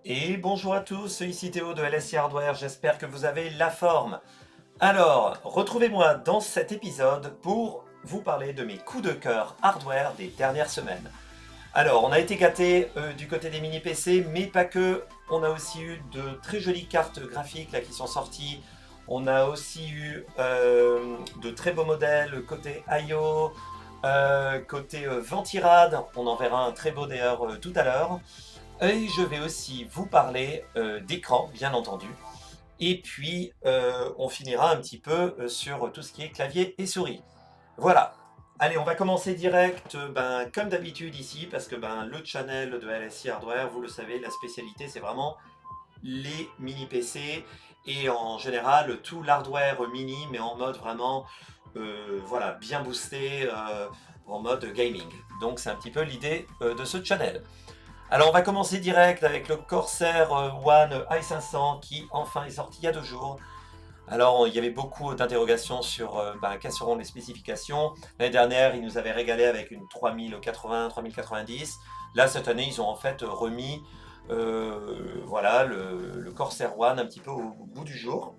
Et bonjour à tous, ici Théo de LSI Hardware, j'espère que vous avez la forme. Alors, retrouvez-moi dans cet épisode pour vous parler de mes coups de cœur hardware des dernières semaines. Alors, on a été gâtés du côté des mini PC, mais pas que. On a aussi eu de très jolies cartes graphiques là, qui sont sorties. On a aussi eu de très beaux modèles côté IO, côté Ventirad. On en verra un très beau d'ailleurs tout à l'heure. Et je vais aussi vous parler d'écran, bien entendu. Et puis, on finira un petit peu sur tout ce qui est clavier et souris. Voilà. Allez, on va commencer direct, comme d'habitude ici, parce que le channel de LSI Hardware, vous le savez, la spécialité, c'est vraiment les mini PC et en général tout l'hardware mini, mais en mode vraiment, voilà, bien boosté, en mode gaming. Donc c'est un petit peu l'idée de ce channel. Alors on va commencer direct avec le Corsair One i500 qui enfin est sorti il y a 2 jours. Alors il y avait beaucoup d'interrogations sur quelles seront les spécifications. L'année dernière ils nous avaient régalé avec une 3080, 3090. Là cette année ils ont en fait remis voilà, le Corsair One un petit peu au bout du jour.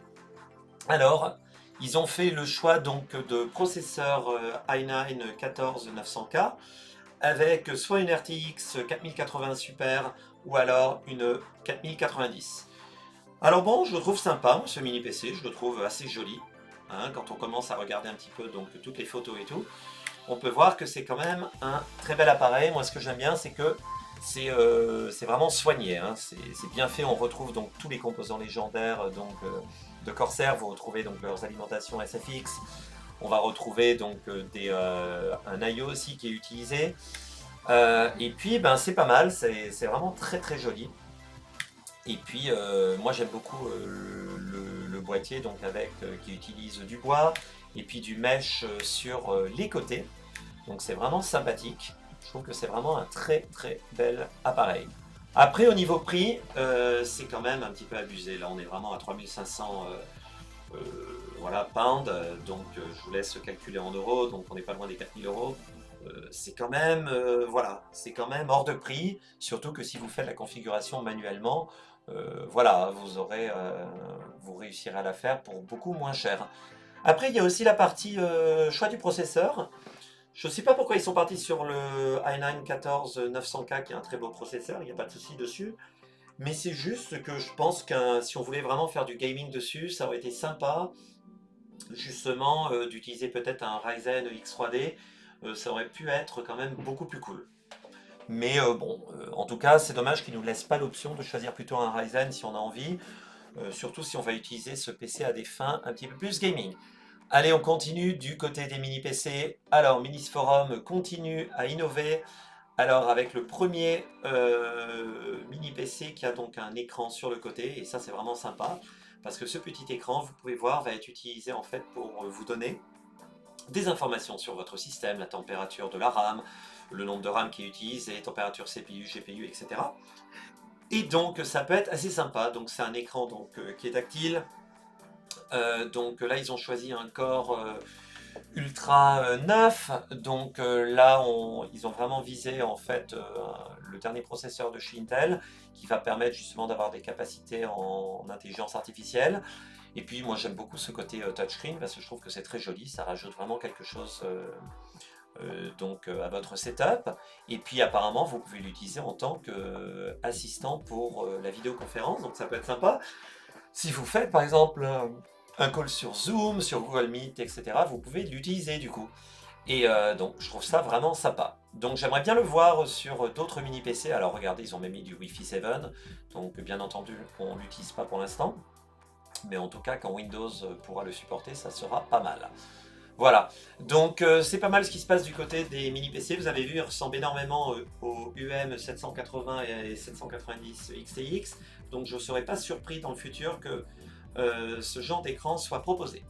Alors ils ont fait le choix donc de processeur i9 14900K avec soit une RTX 4080 Super ou alors une 4090. Alors bon, je le trouve sympa, ce mini PC, je le trouve assez joli. Hein, quand on commence à regarder un petit peu donc toutes les photos et tout, on peut voir que c'est quand même un très bel appareil. Moi, ce que j'aime bien, c'est que c'est vraiment soigné. Hein. C'est bien fait. On retrouve donc tous les composants légendaires de Corsair. Vous retrouvez donc leurs alimentations SFX. On va retrouver donc un IO aussi qui est utilisé. Et puis c'est pas mal, c'est vraiment très très joli. Et puis moi j'aime beaucoup le boîtier donc qui utilise du bois et puis du mesh sur les côtés. Donc c'est vraiment sympathique. Je trouve que c'est vraiment un très très bel appareil. Après au niveau prix, c'est quand même un petit peu abusé. Là on est vraiment à 3500 voilà, pounds. Donc je vous laisse calculer en euros. Donc on n'est pas loin des 4000 euros. C'est quand même voilà, c'est quand même hors de prix, surtout que si vous faites la configuration manuellement, voilà, vous réussirez à la faire pour beaucoup moins cher. Après, il y a aussi la partie choix du processeur. Je ne sais pas pourquoi ils sont partis sur le i9 14900K qui est un très beau processeur, il n'y a pas de souci dessus. Mais c'est juste que je pense que si on voulait vraiment faire du gaming dessus, ça aurait été sympa justement d'utiliser peut-être un Ryzen X3D. Ça aurait pu être quand même beaucoup plus cool. Mais bon, en tout cas, c'est dommage qu'ils ne nous laissent pas l'option de choisir plutôt un Ryzen si on a envie, surtout si on va utiliser ce PC à des fins un petit peu plus gaming. Allez, on continue du côté des mini PC. Alors, Minis Forum continue à innover. Alors, avec le premier mini PC qui a donc un écran sur le côté, et ça c'est vraiment sympa, parce que ce petit écran, vous pouvez voir, va être utilisé en fait pour vous donner des informations sur votre système, la température de la RAM, le nombre de RAM qui est utilisé, température CPU, GPU, etc. Et donc ça peut être assez sympa. Donc c'est un écran qui est tactile. Donc là ils ont choisi un Core Ultra 9. Donc là ils ont vraiment visé en fait le dernier processeur de chez Intel qui va permettre justement d'avoir des capacités en intelligence artificielle. Et puis moi j'aime beaucoup ce côté touchscreen parce que je trouve que c'est très joli, ça rajoute vraiment quelque chose à votre setup. Et puis apparemment vous pouvez l'utiliser en tant qu'assistant pour la vidéoconférence, donc ça peut être sympa. Si vous faites par exemple un call sur Zoom, sur Google Meet, etc., vous pouvez l'utiliser du coup. Et donc je trouve ça vraiment sympa. Donc j'aimerais bien le voir sur d'autres mini PC. Alors regardez, ils ont même mis du Wi-Fi 7, donc bien entendu on ne l'utilise pas pour l'instant. Mais en tout cas, quand Windows pourra le supporter, ça sera pas mal. Voilà, donc c'est pas mal ce qui se passe du côté des mini PC. Vous avez vu, il ressemble énormément au UM 780 et 790 XTX. Donc je ne serais pas surpris dans le futur que ce genre d'écran soit proposé.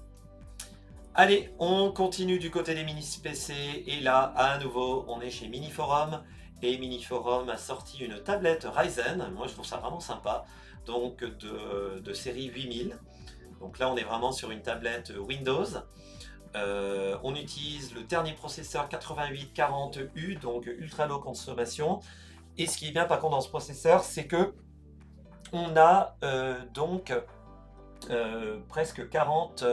Allez, on continue du côté des mini PC. Et là, à nouveau, on est chez Miniforum. Et Miniforum a sorti une tablette Ryzen. Moi, je trouve ça vraiment sympa. Donc de série 8000. Donc là, on est vraiment sur une tablette Windows. On utilise le dernier processeur 8840U, donc ultra low consommation. Et ce qui est bien par contre dans ce processeur, c'est que on a donc presque 40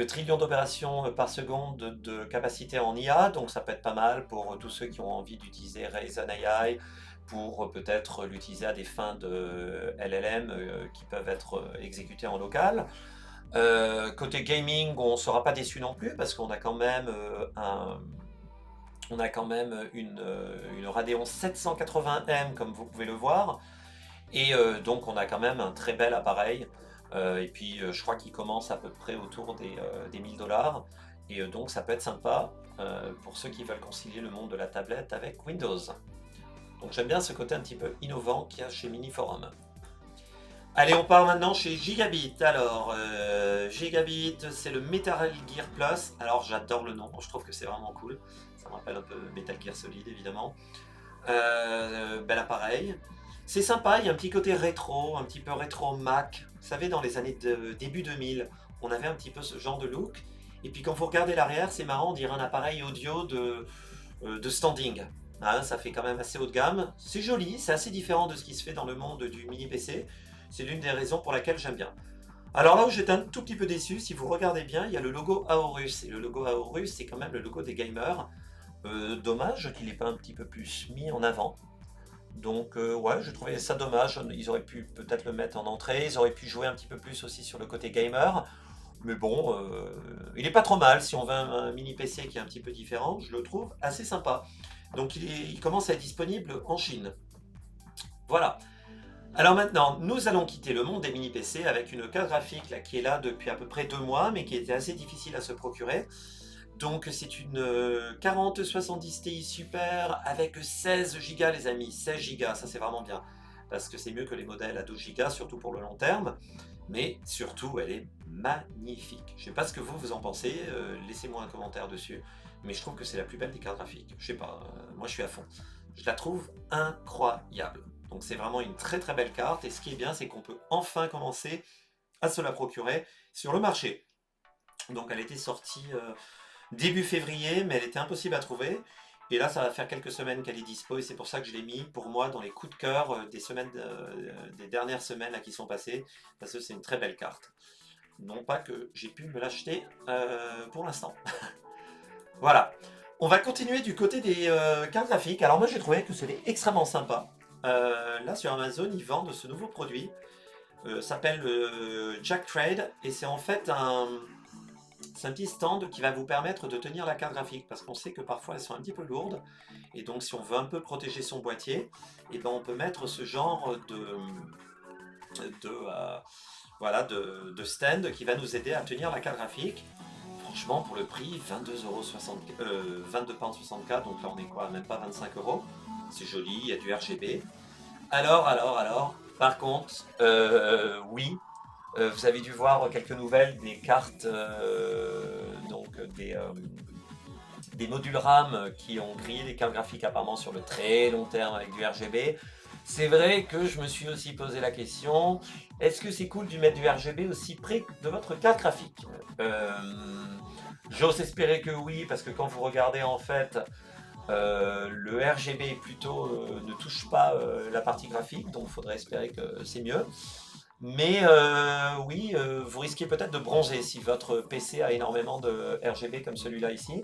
trillions d'opérations par seconde de capacité en IA, donc ça peut être pas mal pour tous ceux qui ont envie d'utiliser Reason AI, pour peut-être l'utiliser à des fins de LLM qui peuvent être exécutées en local. Côté gaming, on ne sera pas déçu non plus parce qu'on a quand même une Radeon 780M comme vous pouvez le voir, et donc on a quand même un très bel appareil. Et puis je crois qu'il commence à peu près autour des 1000 $. Et donc ça peut être sympa pour ceux qui veulent concilier le monde de la tablette avec Windows. Donc j'aime bien ce côté un petit peu innovant qu'il y a chez Miniforum. Allez, on part maintenant chez Gigabit. Alors, Gigabit, c'est le Metal Gear Plus. Alors, j'adore le nom, je trouve que c'est vraiment cool. Ça me rappelle un peu Metal Gear Solid, évidemment. Bel appareil. C'est sympa, il y a un petit côté rétro, un petit peu rétro Mac. Vous savez, dans les années début 2000, on avait un petit peu ce genre de look. Et puis quand vous regardez l'arrière, c'est marrant, on dirait un appareil audio de standing. Hein, ça fait quand même assez haut de gamme. C'est joli, c'est assez différent de ce qui se fait dans le monde du mini PC. C'est l'une des raisons pour laquelle j'aime bien. Alors là où j'étais un tout petit peu déçu, si vous regardez bien, il y a le logo Aorus. Et le logo Aorus, c'est quand même le logo des gamers. Dommage qu'il n'ait pas un petit peu plus mis en avant. Donc ouais, je trouvais ça dommage. Ils auraient pu peut-être le mettre en entrée. Ils auraient pu jouer un petit peu plus aussi sur le côté gamer. Mais bon, il est pas trop mal. Si on veut un mini PC qui est un petit peu différent, je le trouve assez sympa. Donc il commence à être disponible en Chine. Voilà. Alors maintenant, nous allons quitter le monde des mini PC avec une carte graphique là, qui est là depuis à peu près 2 mois, mais qui était assez difficile à se procurer. Donc c'est une 4070 Ti Super avec 16 Go les amis, 16 Go, ça c'est vraiment bien. Parce que c'est mieux que les modèles à 12 Go, surtout pour le long terme. Mais surtout, elle est magnifique. Je sais pas ce que vous en pensez, laissez-moi un commentaire dessus. Mais je trouve que c'est la plus belle des cartes graphiques. Je sais pas, moi je suis à fond. Je la trouve incroyable. Donc c'est vraiment une très très belle carte. Et ce qui est bien, c'est qu'on peut enfin commencer à se la procurer sur le marché. Donc elle était sortie début février, mais elle était impossible à trouver. Et là, ça va faire quelques semaines qu'elle est dispo, et c'est pour ça que je l'ai mis pour moi dans les coups de cœur des dernières semaines là, qui sont passées, parce que c'est une très belle carte. Non pas que j'ai pu me l'acheter pour l'instant. Voilà. On va continuer du côté des cartes graphiques. Alors moi, j'ai trouvé que c'était extrêmement sympa. Là, sur Amazon, ils vendent ce nouveau produit. S'appelle Jack Trade, et c'est en fait c'est un petit stand qui va vous permettre de tenir la carte graphique, parce qu'on sait que parfois elles sont un petit peu lourdes, et donc si on veut un peu protéger son boîtier, et ben on peut mettre ce genre de, voilà, de stand qui va nous aider à tenir la carte graphique. Franchement, pour le prix, 22,64 €, donc là on est quoi, même pas 25 euros. C'est joli, il y a du RGB. Alors, par contre, oui, vous avez dû voir quelques nouvelles des cartes, donc des modules RAM qui ont grillé les cartes graphiques apparemment sur le très long terme avec du RGB. C'est vrai que je me suis aussi posé la question, est-ce que c'est cool de mettre du RGB aussi près de votre carte graphique? J'ose espérer que oui, parce que quand vous regardez en fait, le RGB plutôt ne touche pas la partie graphique, donc il faudrait espérer que c'est mieux. Mais oui, vous risquez peut-être de bronzer si votre PC a énormément de RGB comme celui-là ici.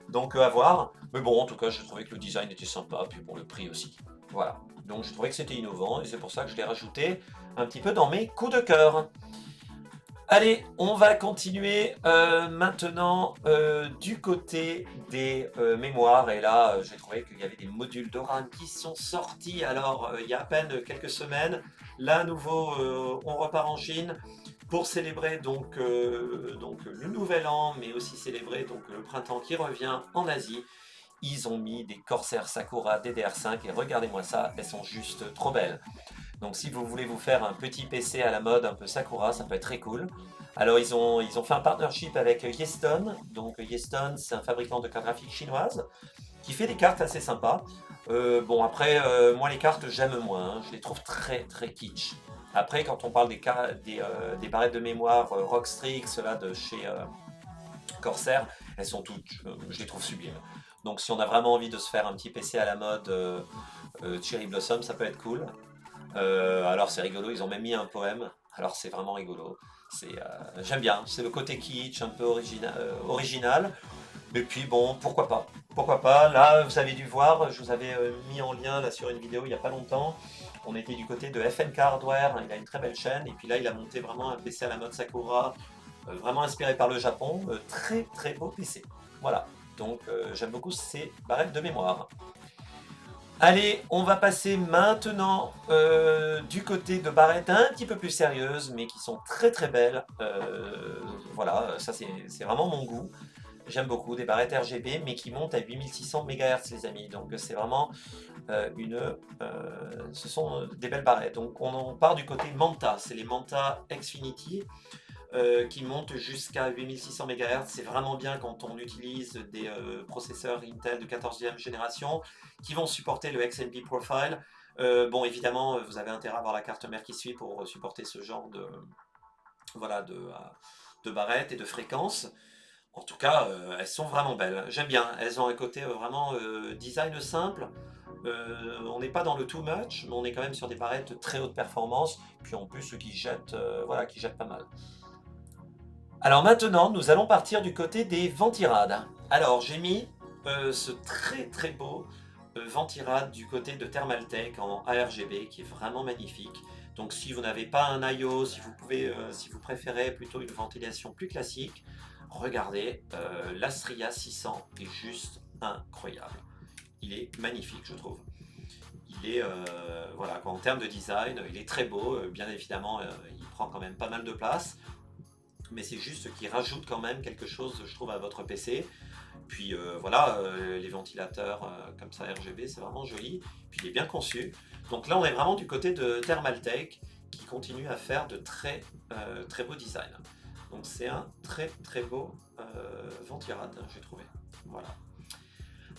Donc à voir. Mais bon, en tout cas, je trouvais que le design était sympa, puis bon, le prix aussi. Voilà. Donc je trouvais que c'était innovant, et c'est pour ça que je l'ai rajouté un petit peu dans mes coups de cœur. Allez, on va continuer maintenant du côté des mémoires. Et là, j'ai trouvé qu'il y avait des modules de RAM qui sont sortis. Alors, il y a à peine quelques semaines. Là, à nouveau, on repart en Chine pour célébrer donc le Nouvel An, mais aussi célébrer donc le printemps qui revient en Asie. Ils ont mis des Corsair Sakura DDR5 et regardez-moi ça, elles sont juste trop belles. Donc si vous voulez vous faire un petit PC à la mode un peu Sakura, ça peut être très cool. Alors ils ont fait un partnership avec Yeston. Donc Yeston, c'est un fabricant de cartes graphiques chinoise qui fait des cartes assez sympas. Bon après, moi les cartes j'aime moins, hein. Je les trouve très très kitsch. Après quand on parle des barrettes de mémoire Rockstrix là, de chez Corsair, elles sont toutes, je les trouve sublimes. Donc si on a vraiment envie de se faire un petit PC à la mode Cherry Blossom, ça peut être cool. Alors c'est rigolo, ils ont même mis un poème. Alors c'est vraiment rigolo. J'aime bien. C'est le côté kitsch, un peu original. Et puis bon, pourquoi pas? Pourquoi pas? Là, vous avez dû voir, je vous avais mis en lien là sur une vidéo il n'y a pas longtemps. On était du côté de FNK Hardware, il a une très belle chaîne. Et puis là, il a monté vraiment un PC à la mode Sakura, vraiment inspiré par le Japon. Très très beau PC. Voilà. Donc j'aime beaucoup ces barrettes de mémoire. Allez, on va passer maintenant du côté de barrettes un petit peu plus sérieuses, mais qui sont très très belles. Voilà, ça c'est vraiment mon goût. J'aime beaucoup des barrettes RGB, mais qui montent à 8600 MHz, les amis. Donc c'est vraiment ce sont des belles barrettes. Donc on part du côté Manta, c'est les Manta Xfinity. Qui montent jusqu'à 8600 MHz. C'est vraiment bien quand on utilise des processeurs Intel de 14e génération qui vont supporter le XMP Profile. Bon, évidemment, vous avez intérêt à avoir la carte mère qui suit pour supporter ce genre voilà, de barrettes et de fréquences. En tout cas, elles sont vraiment belles. J'aime bien. Elles ont un côté vraiment design simple. On n'est pas dans le too much, mais on est quand même sur des barrettes très haute performance. Puis en plus, qui jettent, voilà, qui jettent pas mal. Alors maintenant, nous allons partir du côté des Ventirad. Alors j'ai mis ce très très beau Ventirad du côté de Thermaltake en ARGB qui est vraiment magnifique. Donc si vous n'avez pas un IO, si vous préférez plutôt une ventilation plus classique, regardez, l'Astria 600 est juste incroyable. Il est magnifique, je trouve. Il est, voilà, en termes de design, il est très beau. Bien évidemment, il prend quand même pas mal de place. Mais c'est juste qu'il rajoute quand même quelque chose, je trouve, à votre PC. Puis voilà, les ventilateurs comme ça RGB, c'est vraiment joli. Puis il est bien conçu. Donc là, on est vraiment du côté de Thermaltake qui continue à faire de très beaux designs. Donc c'est un très très beau ventirad, j'ai trouvé. Voilà.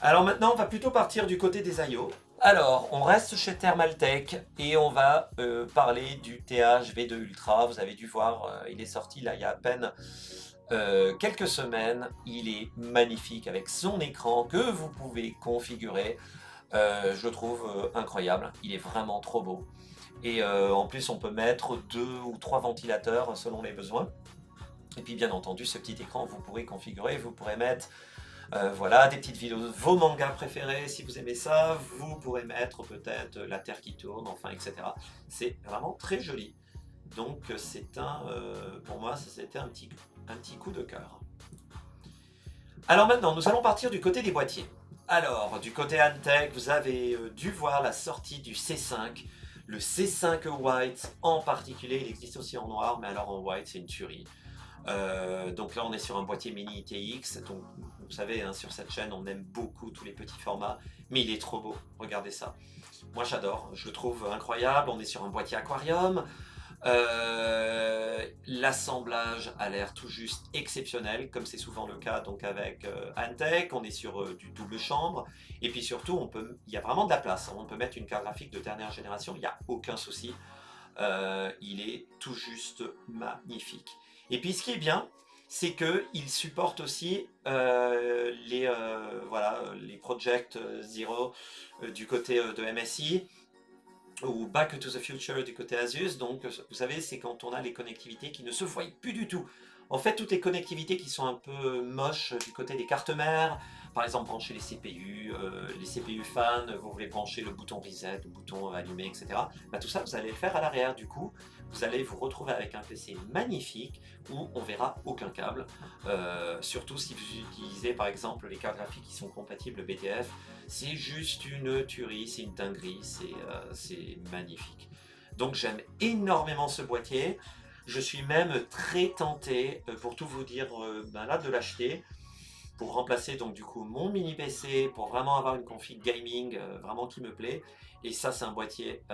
Alors maintenant, on va plutôt partir du côté des IO. Alors, on reste chez Thermaltake et on va parler du TH V2 Ultra. Vous avez dû voir, il est sorti là il y a à peine quelques semaines. Il est magnifique avec son écran que vous pouvez configurer. Je le trouve incroyable. Il est vraiment trop beau. Et en plus, on peut mettre 2 ou 3 ventilateurs selon les besoins. Et puis bien entendu, ce petit écran, vous pourrez configurer, vous pourrez mettre voilà, des petites vidéos, vos mangas préférés, si vous aimez ça, vous pourrez mettre peut-être la Terre qui tourne, enfin, etc. C'est vraiment très joli. Donc pour moi, c'était un petit coup de cœur. Alors maintenant, nous allons partir du côté des boîtiers. Alors, du côté Antec, vous avez dû voir la sortie du C5, le C5 White en particulier, il existe aussi en noir, mais alors en white, c'est une tuerie. Donc là, on est sur un boîtier mini ITX. Donc, vous savez, hein, sur cette chaîne, on aime beaucoup tous les petits formats. Mais il est trop beau. Regardez ça. Moi, j'adore. Je le trouve incroyable. On est sur un boîtier aquarium. L'assemblage a l'air tout juste exceptionnel, comme c'est souvent le cas donc avec Antec. On est sur du double chambre. Et puis surtout, il y a vraiment de la place. On peut mettre une carte graphique de dernière génération. Il n'y a aucun souci. Il est tout juste magnifique. Et puis ce qui est bien, c'est qu'il supporte aussi voilà, les Project Zero du côté de MSI ou Back to the Future du côté Asus. Donc vous savez, c'est quand on a les connectivités qui ne se voient plus du tout. En fait, toutes les connectivités qui sont un peu moches du côté des cartes mères, par exemple brancher les CPU fan, vous voulez brancher le bouton reset, le bouton allumer, etc. Bah, tout ça, vous allez le faire à l'arrière. Du coup, vous allez vous retrouver avec un PC magnifique où on verra aucun câble. Surtout si vous utilisez par exemple les cartes graphiques qui sont compatibles BTF, c'est juste une tuerie, c'est une dinguerie, c'est magnifique. Donc j'aime énormément ce boîtier. Je suis même très tenté, pour tout vous dire, là, de l'acheter pour remplacer donc du coup mon mini PC, pour vraiment avoir une config gaming vraiment qui me plaît. Et ça, c'est un boîtier,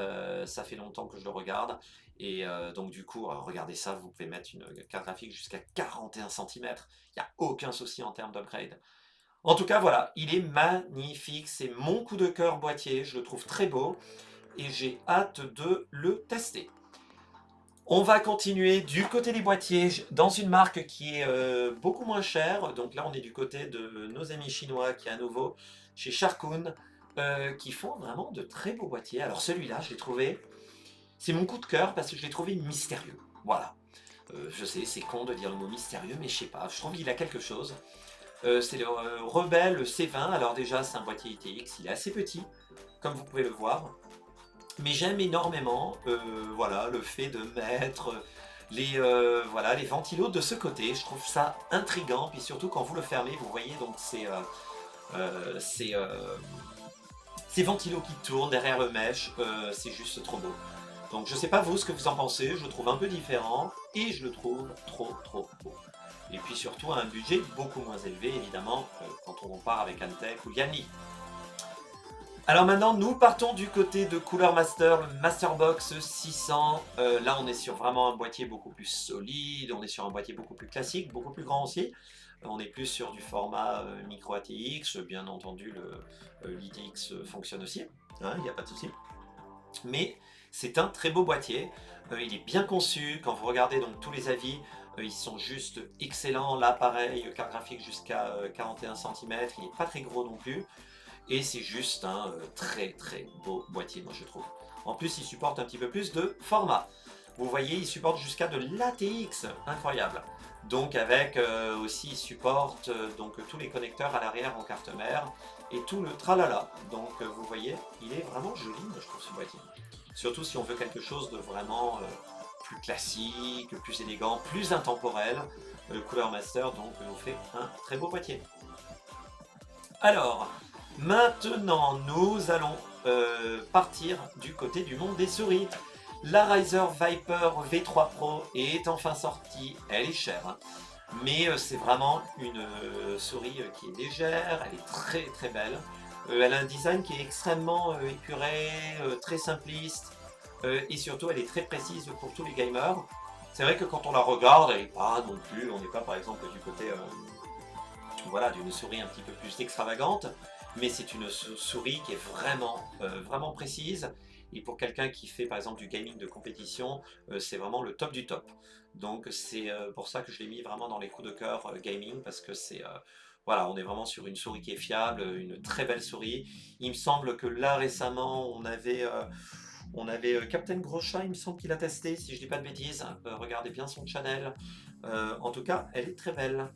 ça fait longtemps que je le regarde. Et donc du coup, regardez ça, vous pouvez mettre une carte graphique jusqu'à 41 cm. Il n'y a aucun souci en termes d'upgrade. En tout cas, voilà, il est magnifique. C'est mon coup de cœur boîtier. Je le trouve très beau et j'ai hâte de le tester. On va continuer du côté des boîtiers dans une marque qui est beaucoup moins chère. Donc là, on est du côté de nos amis chinois qui est à nouveau chez Sharkoon, qui font vraiment de très beaux boîtiers. Alors celui-là, je l'ai trouvé, C'est mon coup de cœur parce que je l'ai trouvé mystérieux. Voilà. Je sais, c'est con de dire le mot mystérieux, mais je sais pas, je trouve qu'il a quelque chose. C'est le Rebelle C20, alors déjà c'est un boîtier ITX, il est assez petit, comme vous pouvez le voir. Mais j'aime énormément voilà, le fait de mettre voilà, les ventilos de ce côté. Je trouve ça intriguant, puis surtout quand vous le fermez, vous voyez donc ces ventilos qui tournent derrière le mesh, c'est juste trop beau. Donc je sais pas vous ce que vous en pensez, je le trouve un peu différent et je le trouve trop beau. Et puis surtout à un budget beaucoup moins élevé évidemment quand on compare avec Antec ou Yanni. Alors maintenant nous partons du côté de Cooler Master, le Masterbox 600. Là on est sur vraiment un boîtier beaucoup plus solide, on est sur un boîtier beaucoup plus classique, beaucoup plus grand aussi. On est plus sur du format micro ATX, bien entendu l'ITX fonctionne aussi, hein, il n'y a pas de souci. Mais c'est un très beau boîtier, il est bien conçu, quand vous regardez donc tous les avis, ils sont juste excellents. Là pareil, carte graphique jusqu'à 41 cm, il n'est pas très gros non plus. Et c'est juste un très beau boîtier, moi je trouve. En plus, il supporte un petit peu plus de format. Vous voyez, il supporte jusqu'à de l'ATX, incroyable. Donc avec aussi, il supporte donc tous les connecteurs à l'arrière en carte mère et tout le tralala. Donc vous voyez, il est vraiment joli, moi je trouve ce boîtier. Surtout si on veut quelque chose de vraiment plus classique, plus élégant, plus intemporel. Le Cooler Master donc nous fait un très beau boîtier. Alors, maintenant, nous allons partir du côté du monde des souris. La Razer Viper V3 Pro est enfin sortie. Elle est chère, hein, mais c'est vraiment une souris qui est légère. Elle est très belle. Elle a un design qui est extrêmement épuré, très simpliste, et surtout elle est très précise pour tous les gamers. C'est vrai que quand on la regarde, elle n'est pas non plus, on n'est pas par exemple du côté voilà, d'une souris un petit peu plus extravagante, mais c'est une souris qui est vraiment précise. Et pour quelqu'un qui fait par exemple du gaming de compétition, c'est vraiment le top du top. Donc c'est pour ça que je l'ai mis vraiment dans les coups de cœur gaming, parce que c'est voilà, on est vraiment sur une souris qui est fiable, une très belle souris. Il me semble que là récemment on avait Captain Groscha, il me semble qu'il a testé, si je dis pas de bêtises. Regardez bien son channel. En tout cas, elle est très belle.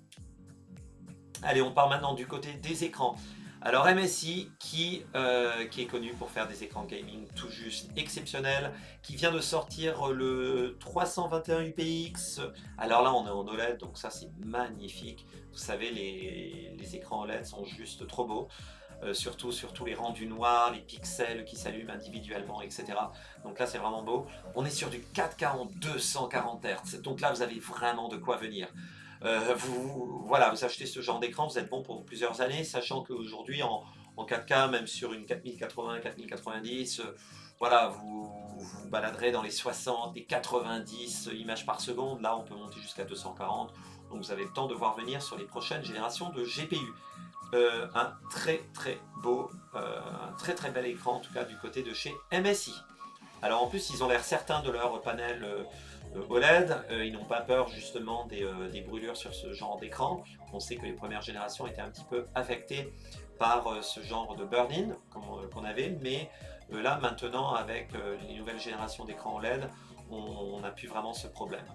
Allez, on part maintenant du côté des écrans. Alors MSI qui est connu pour faire des écrans gaming tout juste exceptionnels, qui vient de sortir le 321 UPX. Alors là on est en OLED, donc ça c'est magnifique. Vous savez, les écrans OLED sont juste trop beaux. Surtout sur tous les rendus noirs, les pixels qui s'allument individuellement, etc. Donc là c'est vraiment beau. On est sur du 4K en 240 Hz, donc là vous avez vraiment de quoi venir. Voilà, vous achetez ce genre d'écran, vous êtes bon pour plusieurs années, sachant qu'aujourd'hui en 4K, même sur une 4080, 4090, voilà, vous baladerez dans les 60 et 90 images par seconde. Là, on peut monter jusqu'à 240, donc vous avez le temps de voir venir sur les prochaines générations de GPU. Un très beau, un très bel écran, en tout cas du côté de chez MSI. Alors en plus, ils ont l'air certains de leur panel OLED, ils n'ont pas peur justement des brûlures sur ce genre d'écran. On sait que les premières générations étaient un petit peu affectées par ce genre de burn-in qu'on avait, mais là maintenant avec les nouvelles générations d'écrans OLED, on n'a plus vraiment ce problème.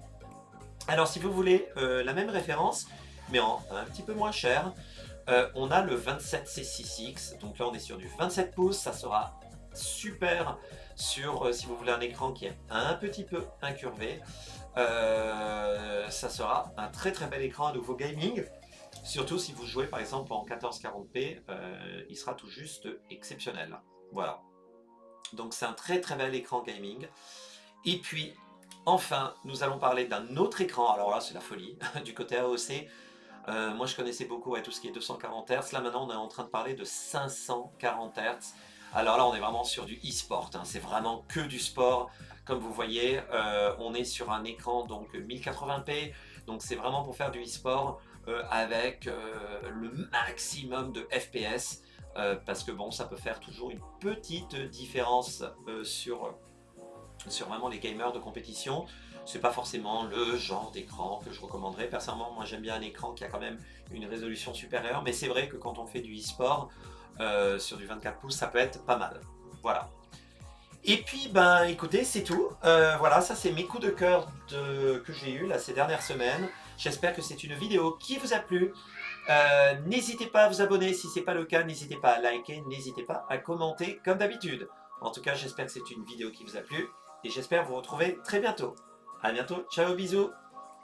Alors si vous voulez la même référence, mais un petit peu moins cher, on a le 27C6X, donc là on est sur du 27 pouces, ça sera super sur si vous voulez un écran qui est un petit peu incurvé. Ça sera un très bel écran à nouveau gaming, surtout si vous jouez par exemple en 1440p, il sera tout juste exceptionnel. Voilà, donc c'est un très bel écran gaming. Et puis enfin nous allons parler d'un autre écran, alors là c'est la folie, du côté AOC. Moi je connaissais beaucoup tout ce qui est 240 Hz, là maintenant on est en train de parler de 540 Hz. Alors là on est vraiment sur du e-sport, hein. C'est vraiment que du sport. Comme vous voyez, on est sur un écran donc 1080p, donc c'est vraiment pour faire du e-sport avec le maximum de FPS, parce que bon, ça peut faire toujours une petite différence sur vraiment les gamers de compétition. C'est pas forcément le genre d'écran que je recommanderais. Personnellement, moi j'aime bien un écran qui a quand même une résolution supérieure, mais c'est vrai que quand on fait du e-sport sur du 24 pouces, ça peut être pas mal. Voilà. Et puis, ben écoutez, c'est tout. Voilà, ça c'est mes coups de cœur que j'ai eu là ces dernières semaines. J'espère que c'est une vidéo qui vous a plu. N'hésitez pas à vous abonner si ce n'est pas le cas, n'hésitez pas à liker, n'hésitez pas à commenter comme d'habitude. En tout cas, j'espère que c'est une vidéo qui vous a plu et j'espère vous retrouver très bientôt. À bientôt, ciao, bisous.